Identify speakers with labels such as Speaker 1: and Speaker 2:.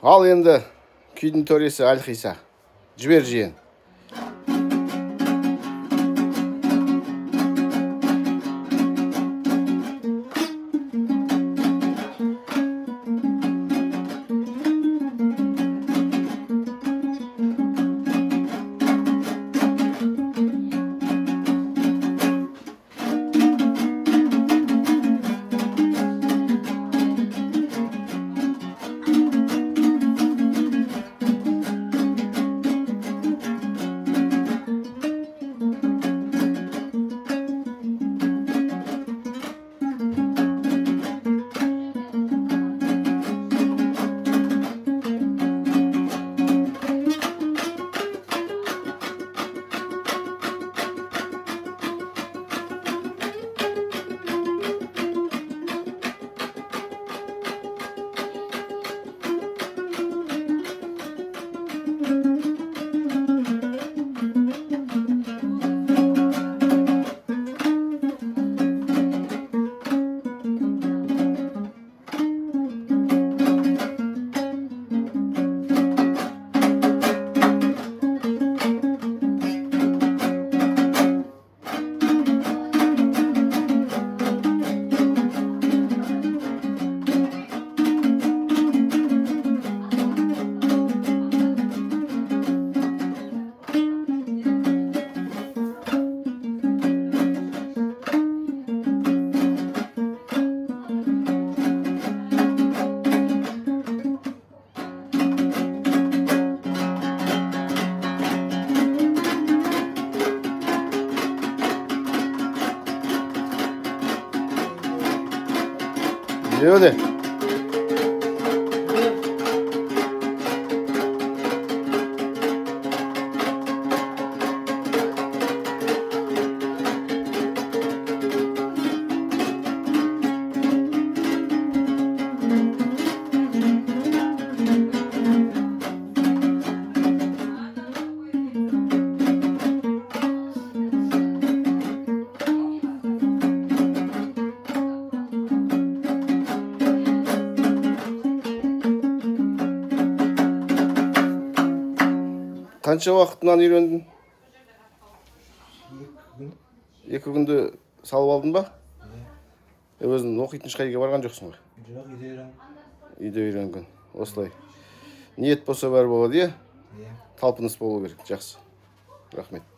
Speaker 1: Ал енді күйдің төресі Әлқиса. Жібер жиен. Öyle. Қанша уақытынан үйрендің? 2 күнде салып алдың ба? Өзің оқитын шқайға барған жоқсың ба?
Speaker 2: Жоқ, үйде үйренген.
Speaker 1: Үйде үйренген. Осылай. Ниет болса бәрі болады, е? Талпыныс болу керек. Жақсы. Рахмет.